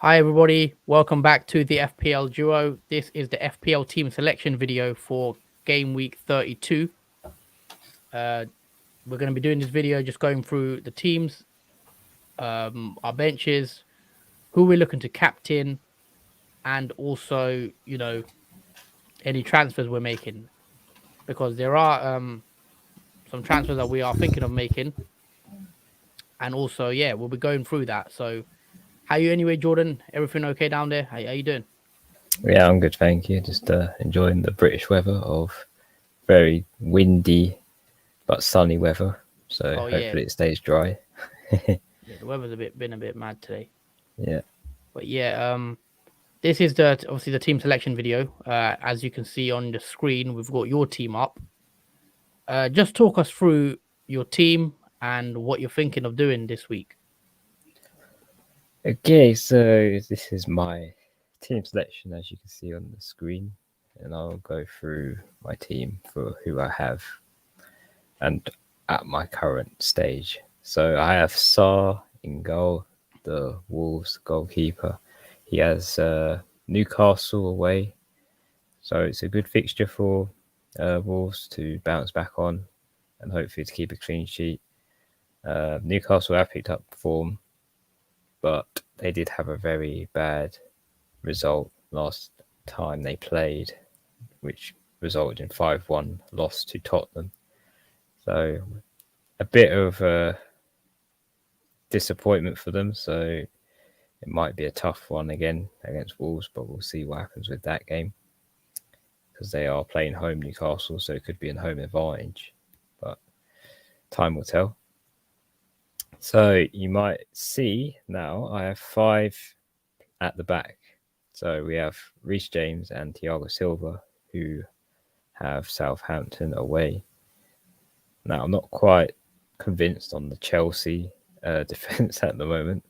Hi everybody, welcome back to the FPL Duo. This is the FPL team selection video for game week 32. We're going to be doing this video just going through the teams, our benches, who we're looking to captain, and also, any transfers we're making. Because there are some transfers that we are thinking of making. And also, we'll be going through that. So, how you anyway, Jordan? Everything okay down there? How you doing? Yeah, I'm good, thank you. Just enjoying the British weather of very windy but sunny weather. So Oh yeah, hopefully it stays dry. yeah. The weather's been a bit mad today. Yeah. But this is obviously the team selection video. As you can see on the screen, we've got your team up. Just talk us through your team and what you're thinking of doing this week. Okay, so this is my team selection, as you can see on the screen, and I'll go through my team for who I have and at my current stage. So I have Saar in goal, the Wolves goalkeeper. He has Newcastle away, so it's a good fixture for Wolves to bounce back on and hopefully to keep a clean sheet. Newcastle have picked up form, but they did have a very bad result last time they played, which resulted in 5-1 loss to Tottenham. So a bit of a disappointment for them. So it might be a tough one again against Wolves, but we'll see what happens with that game because they are playing home Newcastle, so it could be a home advantage, but time will tell. So you might see now I have 5 at the back. So we have Reece James and Thiago Silva, who have Southampton away. Now, I'm not quite convinced on the Chelsea defence at the moment.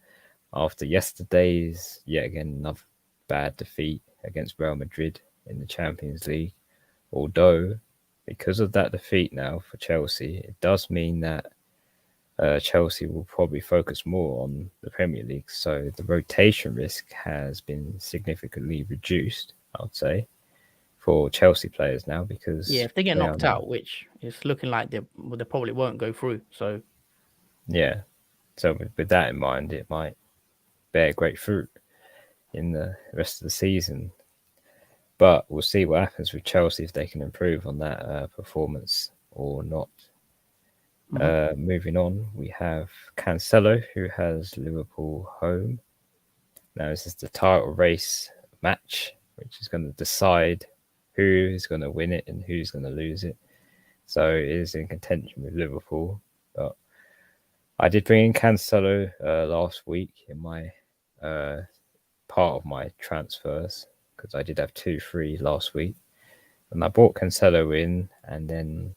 After yesterday's, yet again, another bad defeat against Real Madrid in the Champions League. Although, because of that defeat now for Chelsea, it does mean that Chelsea will probably focus more on the Premier League. So the rotation risk has been significantly reduced, I would say, for Chelsea players now because If they get they are knocked now. out, which is looking like they probably won't go through. So Yeah. So with that in mind, it might bear great fruit in the rest of the season. But we'll see what happens with Chelsea if they can improve on that performance or not. Moving on, we have Cancelo, who has Liverpool home. Now, this is the title race match, which is going to decide who is going to win it and who's going to lose it. So it is in contention with Liverpool. But I did bring in Cancelo last week in my part of my transfers because I did have 2 free last week. And I brought Cancelo in, and then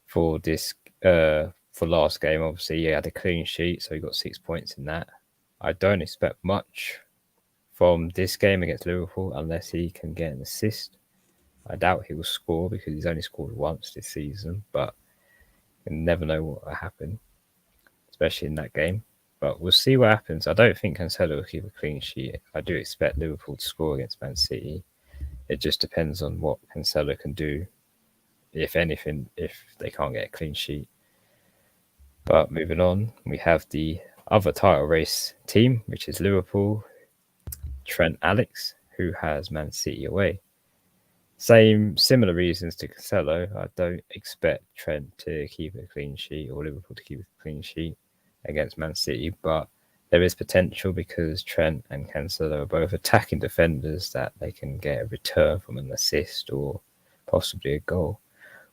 for this for last game, obviously he had a clean sheet, so he got 6 points in that. I don't expect much from this game against Liverpool unless he can get an assist. I doubt he will score because he's only scored once this season, but you never know what will happen, especially in that game. But we'll see what happens. I don't think Cancelo will keep a clean sheet. I do expect Liverpool to score against Man City. It just depends on what Cancelo can do, if anything, if they can't get a clean sheet. But moving on, we have the other title race team, which is Liverpool, Trent Alex, who has Man City away. Similar reasons to Cancelo. I don't expect Trent to keep a clean sheet or Liverpool to keep a clean sheet against Man City, but there is potential because Trent and Cancelo are both attacking defenders that they can get a return from an assist or possibly a goal.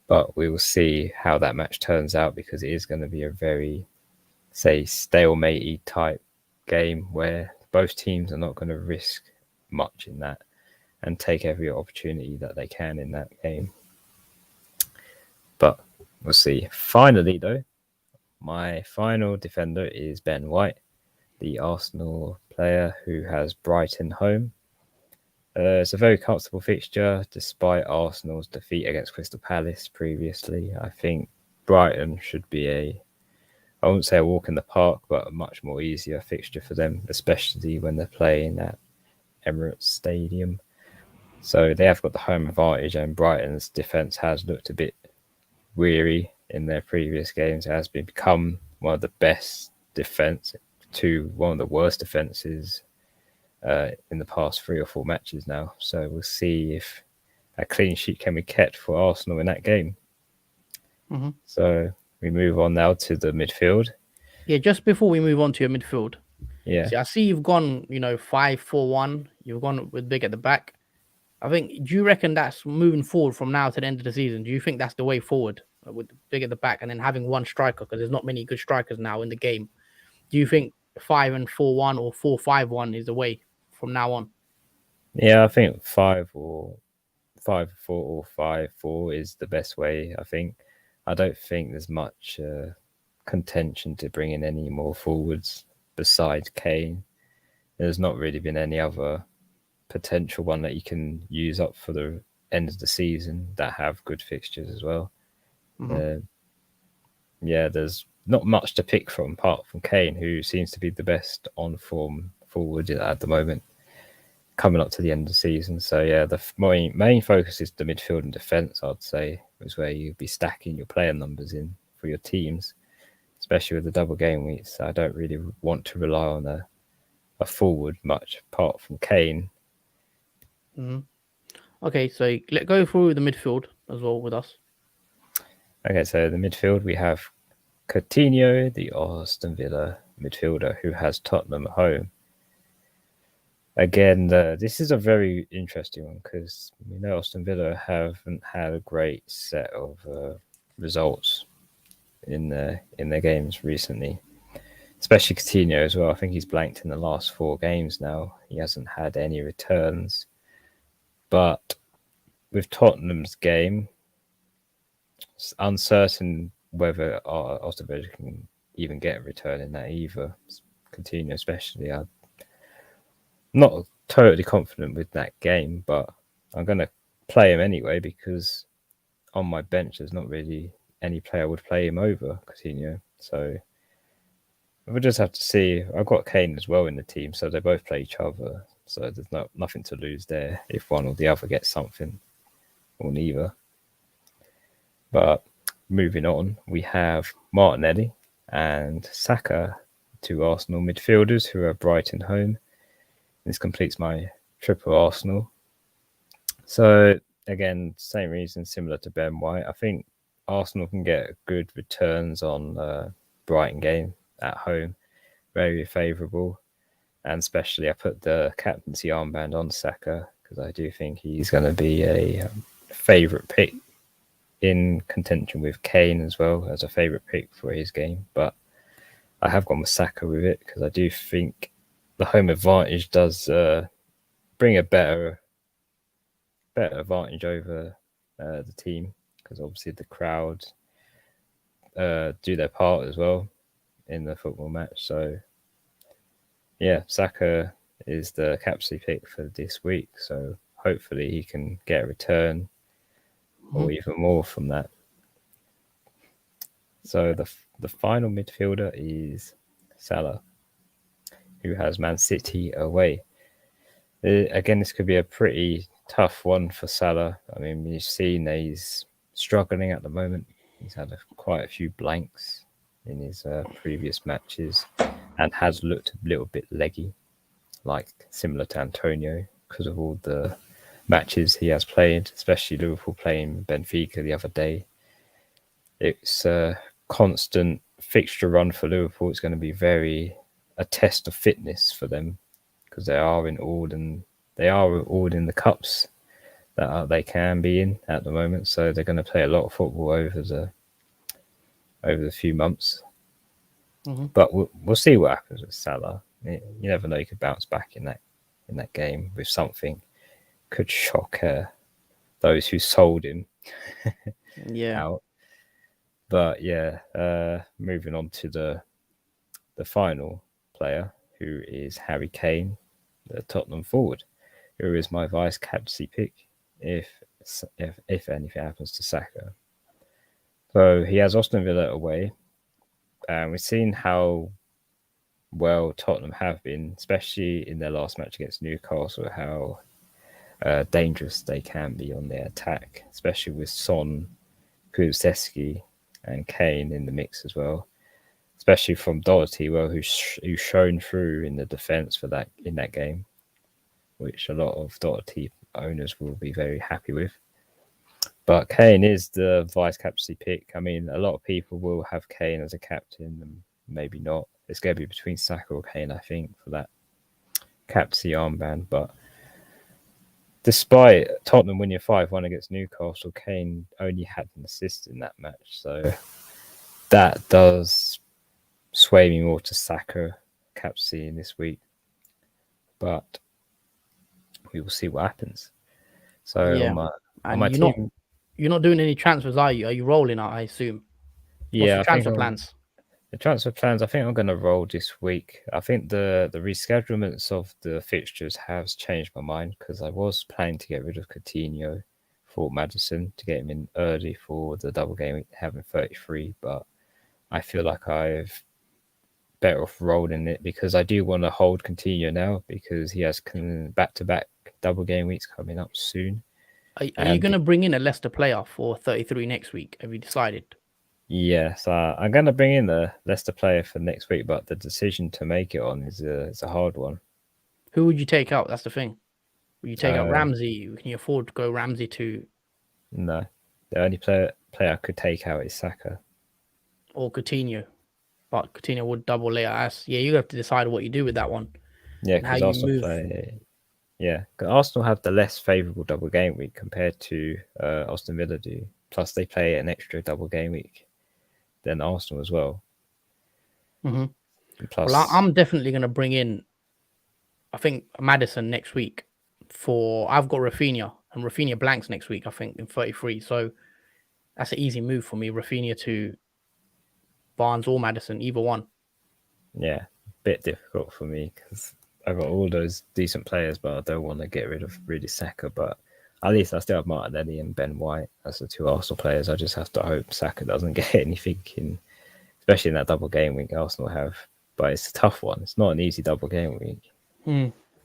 But we will see how that match turns out because it is going to be a very, say, stalemate type game where both teams are not going to risk much in that and take every opportunity that they can in that game. But we'll see. Finally, though, my final defender is Ben White, the Arsenal player who has Brighton home. It's a very comfortable fixture despite Arsenal's defeat against Crystal Palace previously. I think Brighton should be a I wouldn't say a walk in the park, but a much more easier fixture for them, especially when they're playing at Emirates Stadium. So they have got the home advantage, and Brighton's defence has looked a bit weary in their previous games. It has become one of the best defence to one of the worst defences in the past 3 or 4 matches now. So we'll see if a clean sheet can be kept for Arsenal in that game. Mm-hmm. So we move on now to the midfield. Yeah, just before we move on to your midfield, Yeah. see, I see you've gone, 5-4-1. You've gone with big at the back. I think. Do you reckon that's moving forward from now to the end of the season? Do you think that's the way forward with big at the back and then having one striker because there's not many good strikers now in the game? Do you think 5-4-1 or 4-5-1 is the way from now on? Yeah, I think 5-4 or 5-4 is the best way. I don't think there's much contention to bring in any more forwards besides Kane. There's not really been any other potential one that you can use up for the end of the season that have good fixtures as well. Mm-hmm. Yeah, there's not much to pick from apart from Kane, who seems to be the best on form forward at the moment, coming up to the end of the season. So yeah, the main focus is the midfield and defence. I'd say is where you'd be stacking your player numbers in for your teams, especially with the double game weeks. So I don't really want to rely on a forward much apart from Kane. Mm-hmm. Okay, so let's go through the midfield as well with us. Okay, so the midfield we have Coutinho, the Aston Villa midfielder who has Tottenham at home. Again, this is a very interesting one because we know Aston Villa haven't had a great set of results in their games recently, especially Coutinho as well. I think he's blanked in the last 4 games now. He hasn't had any returns. But with Tottenham's game, it's uncertain whether Aston Villa can even get a return in that either. Coutinho especially, I'm not totally confident with that game, but I'm going to play him anyway because on my bench there's not really any player would play him over Coutinho. So we'll just have to see. I've got Kane as well in the team, so they both play each other. So there's nothing to lose there if one or the other gets something or neither. But moving on, we have Martinelli and Saka, 2 Arsenal midfielders who are Brighton home. This completes my triple Arsenal. So again, same reason, similar to Ben White. I think Arsenal can get good returns on Brighton game at home, very favourable. And especially I put the captaincy armband on Saka because I do think he's going to be a favourite pick in contention with Kane as well as a favourite pick for his game. But I have gone with Saka with it because I do think the home advantage does bring a better advantage over the team because obviously the crowd do their part as well in the football match. So yeah, Saka is the captaincy pick for this week. So hopefully he can get a return or even more from that. So the final midfielder is Salah, who has Man City away. Again, this could be a pretty tough one for Salah. I mean, you've seen he's struggling at the moment. He's had quite a few blanks in his previous matches and has looked a little bit leggy, like similar to Antonio because of all the matches he has played, especially Liverpool playing Benfica the other day. It's a constant fixture run for Liverpool. It's going to be a test of fitness for them because they are all in the cups that they can be in at the moment. So they're going to play a lot of football over the few months. Mm-hmm. But we'll see what happens with Salah. You never know; he could bounce back in that game with something. Could shock those who sold him out. But yeah, moving on to the final player, who is Harry Kane, the Tottenham forward, who is my vice captaincy pick if anything happens to Saka. So he has Aston Villa away, And we've seen how well Tottenham have been, especially in their last match against Newcastle, how dangerous they can be on their attack, especially with Son, Qgvfzs, and Kane in the mix as well. Especially from Doherty, well, who's shown through in the defence for that in that game, which a lot of Doherty owners will be very happy with. But Kane is the vice captaincy pick. I mean, a lot of people will have Kane as a captain, and maybe not. It's going to be between Saka or Kane, I think, for that captaincy armband. But despite Tottenham winning 5-1 against Newcastle, Kane only had an assist in that match. So that does sway me more to Saka captaincy in this week. But we will see what happens. So Yeah. on my team, you're not doing any transfers, are you? Are you rolling out, I assume? What's yeah, your I think transfer plans? the transfer plans, I think I'm going to roll this week. I think the reschedulements of the fixtures has changed my mind because I was planning to get rid of Coutinho for Maddison to get him in early for the double game week, having 33. But I feel like I've better off rolling it because I do want to hold Coutinho now because he has back-to-back double game weeks coming up soon. Are you going to bring in a Leicester player for 33 next week? Have you decided? Yes, I'm going to bring in the Leicester player for next week, but the decision to make it on is a hard one. Who would you take out? That's the thing. Would you take out Uh, Ramsey? Can you afford to go Ramsey to No, the only player I could take out is Saka. or Coutinho? But Coutinho would double later. Yeah, you have to decide what you do with that one. Yeah, And how because you Arsenal move. play. Yeah, because Arsenal have the less favourable double game week compared to Aston Villa do. Plus, they play an extra double game week than Arsenal as well. Mm-hmm. Plus, Well, I'm definitely going to bring in, I think, Maddison next week. I've got Rafinha, and Rafinha blanks next week, I think, in 33. So that's an easy move for me. Rafinha to Barnes or Maddison, either one. yeah, bit difficult for me because I got all those decent players, but I don't want to get rid of really Saka. But at least I still have Martinelli and Ben White as the two Arsenal players. I just have to hope Saka doesn't get anything in, especially in that double game week Arsenal have. But it's a tough one. It's not an easy double game week.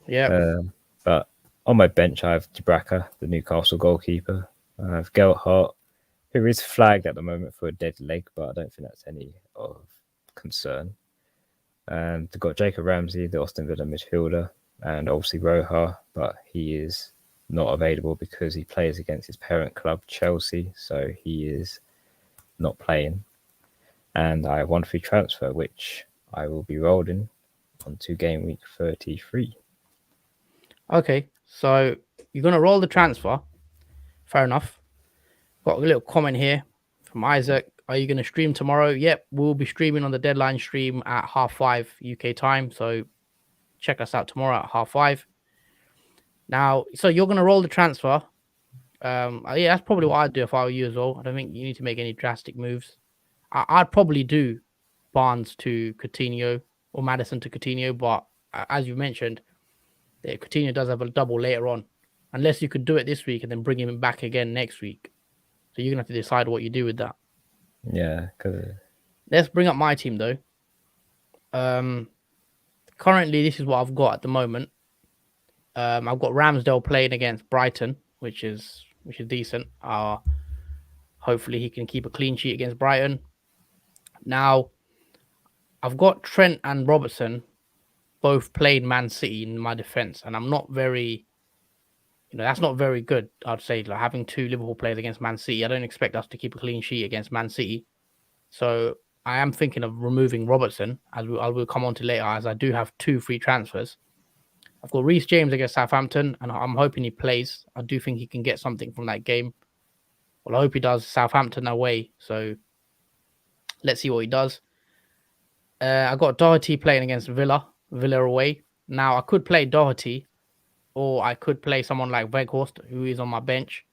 Yeah. But on my bench, I have Dubravka, the Newcastle goalkeeper. I have Gelhardt, who is flagged at the moment for a dead leg, but I don't think that's any of concern. And they've got Jacob Ramsey, the Aston Villa midfielder, and obviously Roja, but he is not available because he plays against his parent club, Chelsea, so he is not playing. And I have one free transfer, which I will be rolling onto game week 33. Okay. So you're going to roll the transfer. Fair enough. Got a little comment here from Isaac. Are you going to stream tomorrow? Yep, we'll be streaming on the deadline stream at 5:30 UK time. So check us out tomorrow at 5:30. Now, so you're going to roll the transfer. Yeah, that's probably what I'd do if I were you as well. I don't think you need to make any drastic moves. I'd probably do Barnes to Coutinho or Maddison to Coutinho, but as you mentioned, Coutinho does have a double later on. Unless you could do it this week and then bring him back again next week. So you're going to have to decide what you do with that. Yeah, because Let's bring up my team though. Currently, this is what I've got at the moment. I've got Ramsdale playing against Brighton, which is decent. Hopefully, he can keep a clean sheet against Brighton. Now, I've got Trent and Robertson both playing Man City in my defense, and I'm not very, that's not very good. I'd say like having two Liverpool players against Man City. I don't expect us to keep a clean sheet against Man City. So I am thinking of removing Robertson, as I will come on to later, as I do have two free transfers. I've got Reece James against Southampton, and I'm hoping he plays. I do think he can get something from that game. Well, I hope he does. Southampton away, so let's see what he does. I got Doherty playing against Villa away. Now, I could play Doherty, or I could play someone like Weghorst, who is on my bench.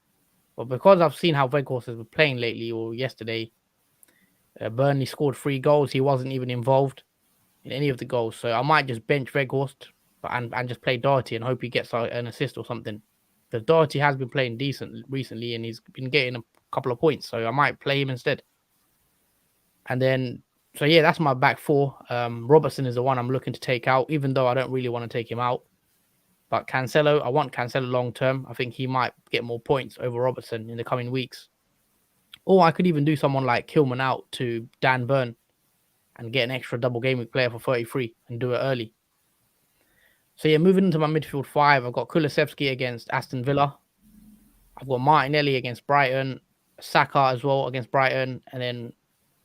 But because I've seen how Weghorst has been playing lately, or yesterday, Burnley scored 3 goals. He wasn't even involved in any of the goals. So I might just bench Weghorst and just play Doherty and hope he gets an assist or something. Because Doherty has been playing decent recently and he's been getting a couple of points. So I might play him instead. And then So yeah, that's my back four. Robertson is the one I'm looking to take out, even though I don't really want to take him out. But Cancelo, I want Cancelo long term. I think he might get more points over Robertson in the coming weeks. Or I could even do someone like Kilman out to Dan Burn and get an extra double game week player for 33 and do it early. So yeah, moving into my midfield five, I've got Kulusevski against Aston Villa. I've got Martinelli against Brighton, Saka as well against Brighton, and then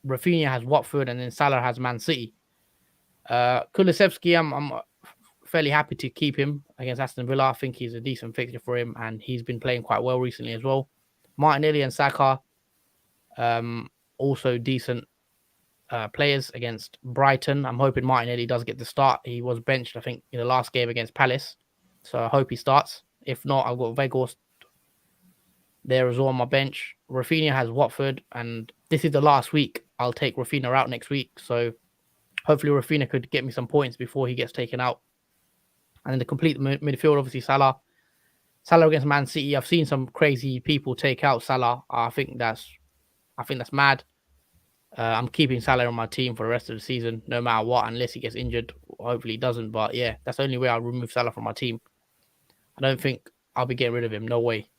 Rafinha has Watford, and then Salah has Man City. Kulusevski, I'm fairly happy to keep him against Aston Villa. I think he's a decent fixture for him, and he's been playing quite well recently as well. Martinelli and Saka, also decent players against Brighton. I'm hoping Martinelli does get the start. He was benched, I think, in the last game against Palace, so I hope he starts. If not, I've got Weghorst there as well on my bench. Rafinha has Watford, and this is the last week. I'll take Rafinha out next week, so hopefully Rafinha could get me some points before he gets taken out. And then the complete midfield, obviously Salah. Salah against Man City. I've seen some crazy people take out Salah. I think that's mad. I'm keeping Salah on my team for the rest of the season, no matter what, unless he gets injured. Hopefully he doesn't. But yeah, that's the only way I'll remove Salah from my team. I don't think I'll be getting rid of him. No way.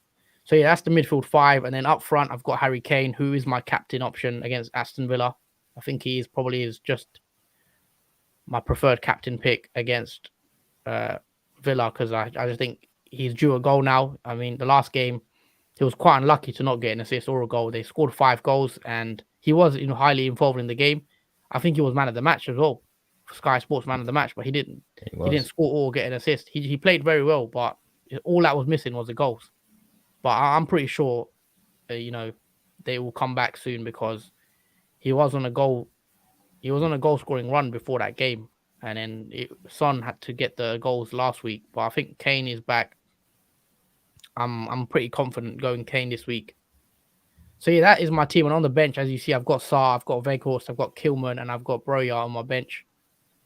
So yeah, that's the midfield five. And then up front, I've got Harry Kane, who is my captain option against Aston Villa. I think he is probably just my preferred captain pick against Villa, because I just think he's due a goal now. I mean, the last game, he was quite unlucky to not get an assist or a goal. They scored 5 goals, and he was highly involved in the game. I think he was man of the match as well, Sky Sports man of the match, but he didn't score or get an assist. He played very well, but all that was missing was the goals. But I'm pretty sure, they will come back soon, because he was on a goal scoring run before that game, and then Son had to get the goals last week. But I think Kane is back. I'm pretty confident going Kane this week. So yeah, that is my team. And on the bench, as you see, I've got Sarr, I've got Weghorst, I've got Kilman, and I've got Broja on my bench.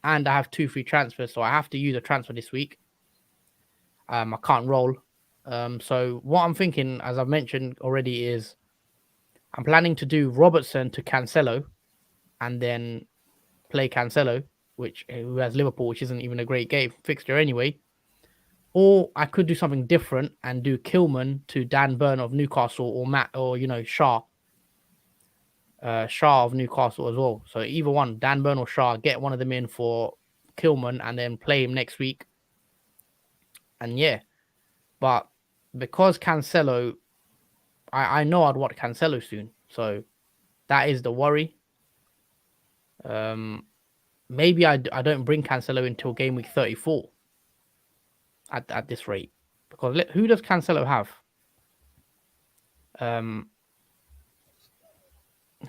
And I have 2 free transfers, so I have to use a transfer this week. I can't roll. So what I'm thinking, as I've mentioned already, is I'm planning to do Robertson to Cancelo, and then play Cancelo, who has Liverpool, which isn't even a great game fixture anyway. Or I could do something different and do Kilman to Dan Burn of Newcastle, or Shaw. Shaw of Newcastle as well. So either one, Dan Burn or Shaw, get one of them in for Kilman and then play him next week. And yeah, but because Cancelo, I know I'd want Cancelo soon, so that is the worry. Maybe I don't bring Cancelo until game week 34 at this rate, because who does Cancelo have?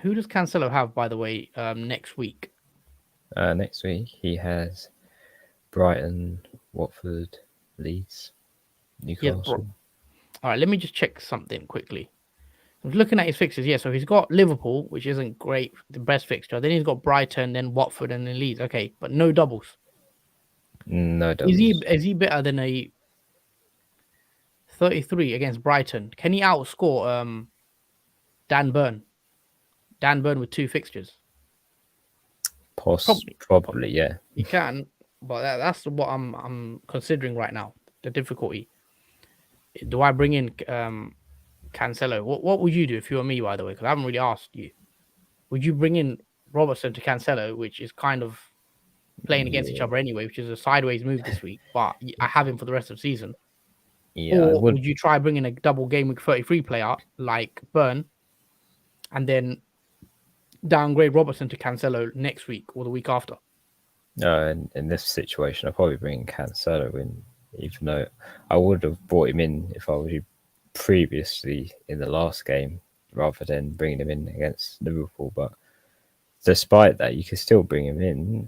Who does Cancelo have, by the way, next week? Next week he has Brighton, Watford, Leeds, Newcastle. All right, let me just check something quickly. I was looking at his fixtures. Yeah, so he's got Liverpool, which isn't great, the best fixture. Then he's got Brighton, then Watford, and then Leeds. Okay, but no doubles. No doubles. Is he better than a 33 against Brighton? Can he outscore Dan Burn? Dan Burn with 2 fixtures. Probably, yeah. He can, but that's what I'm considering right now. The difficulty. Do I bring in Cancelo? What would you do if you were me, by the way? Because I haven't really asked you. Would you bring in Robertson to Cancelo, which is kind of playing against each other anyway, which is a sideways move this week, but I have him for the rest of the season? Yeah, or would you try bringing a double game week 33 player like Burn, and then downgrade Robertson to Cancelo next week or the week after? No, in this situation, I'll probably bring Cancelo in, even though I would have brought him in if I was previously in the last game, rather than bringing him in against Liverpool. But despite that, you can still bring him in,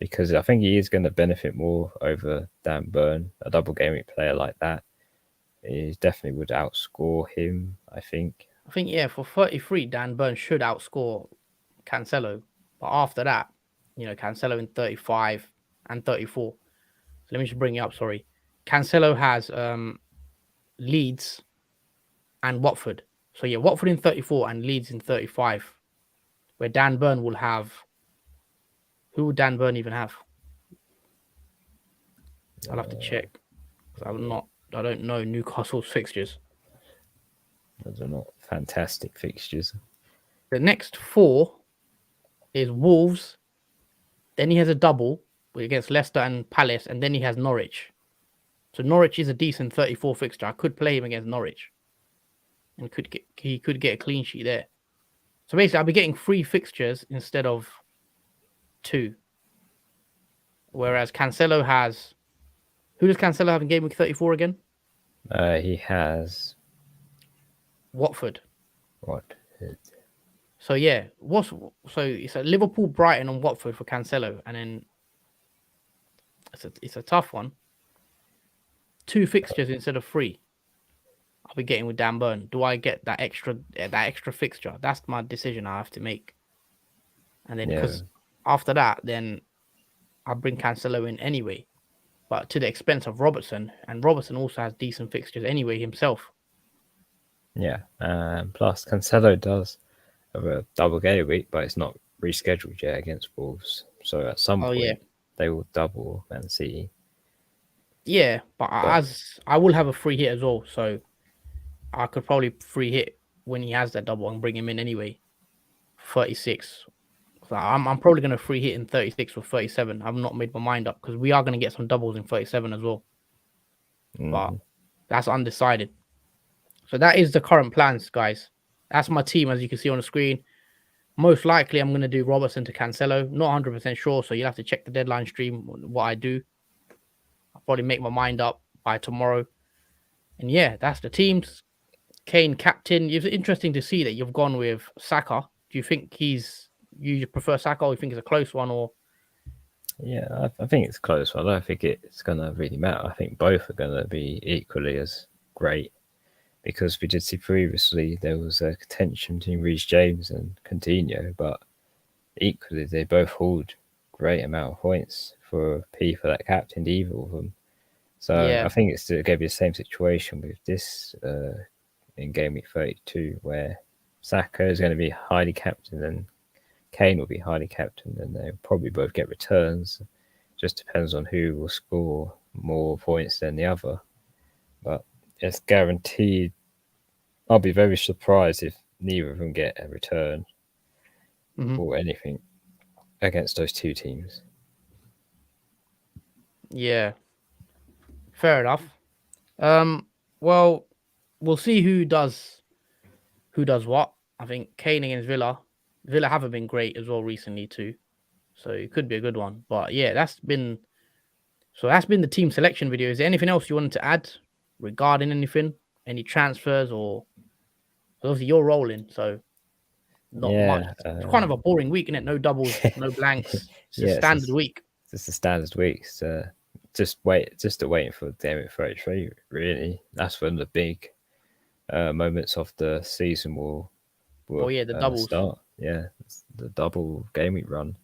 because I think he is going to benefit more over Dan Burn, a double game week player like that. He definitely would outscore him, I think. Yeah, for 33, Dan Burn should outscore Cancelo. But after that, Cancelo in 35 and 34. So let me just bring it up, sorry. Cancelo has Leeds and Watford. So yeah, Watford in 34 and Leeds in 35. Where Dan Burn will have Who would Dan Burn even have? I'll have to check. I don't know Newcastle's fixtures. Those are not fantastic fixtures. The next 4 is Wolves. Then he has a double against Leicester and Palace, and then he has Norwich. So Norwich is a decent 34 fixture. I could play him against Norwich, and he could get a clean sheet there. So basically, I'll be getting 3 fixtures instead of 2. Whereas Cancelo has. Who does Cancelo have in game week 34 again? He has Watford. what? So yeah, it's a Liverpool, Brighton, and Watford for Cancelo, and then it's a tough one. 2 fixtures instead of 3. I'll be getting with Dan Burn. Do I get that extra fixture? That's my decision I have to make. And then because after that, then I'll bring Cancelo in anyway, but to the expense of Robertson, and Robertson also has decent fixtures anyway himself. Yeah, plus Cancelo does have a double game week, but it's not rescheduled yet against Wolves. So at some point, they will double Man City. Yeah, but as I will have a free hit as well, so I could probably free hit when he has that double and bring him in anyway. 36. So I'm probably going to free hit in 36 or 37. I've not made my mind up because we are going to get some doubles in 37 as well. But that's undecided. So that is the current plans, guys. That's my team, as you can see on the screen. Most likely, I'm going to do Robertson to Cancelo. Not 100% sure, so you'll have to check the deadline stream what I do. I'll probably make my mind up by tomorrow. And yeah, that's the teams. Kane captain. It's interesting to see that you've gone with Saka. Do you think you prefer Saka, or you think it's a close one, or? Yeah, I think it's close. I don't think it's going to really matter. I think both are going to be equally as great, because we did see previously there was a contention between Reece James and Coutinho, but equally they both hold great amount of points for people that captained either of them. So I think it's going to be the same situation with this in game week 32, where Saka is going to be highly captained and Kane will be highly captained, and they'll probably both get returns. Just depends on who will score more points than the other. But it's guaranteed. I'll be very surprised if neither of them get a return or anything against those 2 teams. Yeah, fair enough. Well, we'll see who does what. I think Kane against Villa. Villa haven't been great as well recently too, so it could be a good one. But yeah, that's been the team selection video. Is there anything else you wanted to add regarding anything, any transfers, or obviously you're rolling, so not much. It's kind of a boring week, isn't it? No doubles, no blanks. It's a standard week. It's a standard week. So just waiting for Gameweek 33. Really, that's when the big moments of the season will the doubles start. Yeah, the double game week run,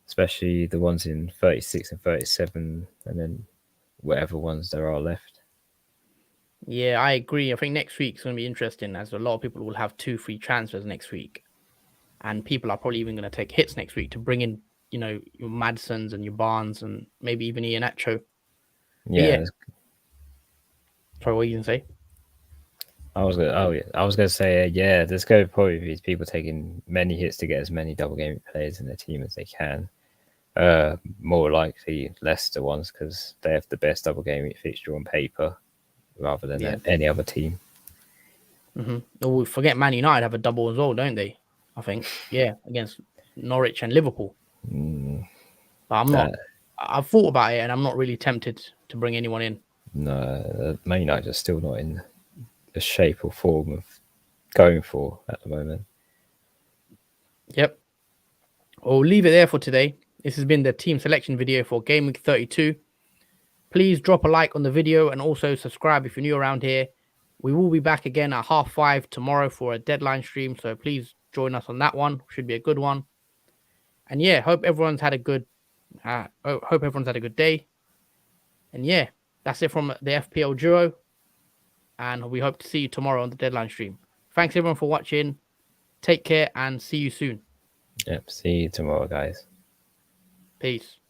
especially the ones in 36 and 37, and then whatever ones there are left. Yeah, I agree. I think next week's going to be interesting, as a lot of people will have 2 free transfers next week, and people are probably even going to take hits next week to bring in, your Madsons and your Barnes and maybe even Iheanacho. Yeah. Sorry, what were you going to say? I was gonna say, there's going to probably be people taking many hits to get as many double game players in their team as they can. More likely Leicester ones, because they have the best double game fixture on paper rather than any other team. We forget Man United have a double as well, don't they? I think, against Norwich and Liverpool. But I'm not. I've thought about it, and I'm not really tempted to bring anyone in. No, Man United are still not in a shape or form of going for at the moment. Yep. We'll leave it there for today. This has been the team selection video for Game Week 32. Please drop a like on the video and also subscribe if you're new around here. We will be back again at 5:30 tomorrow for a deadline stream, so please join us on that one. Should be a good one. And hope everyone's had a good day. And that's it from the FPL Duo. And we hope to see you tomorrow on the deadline stream. Thanks everyone for watching. Take care and see you soon. Yep, see you tomorrow, guys. Peace.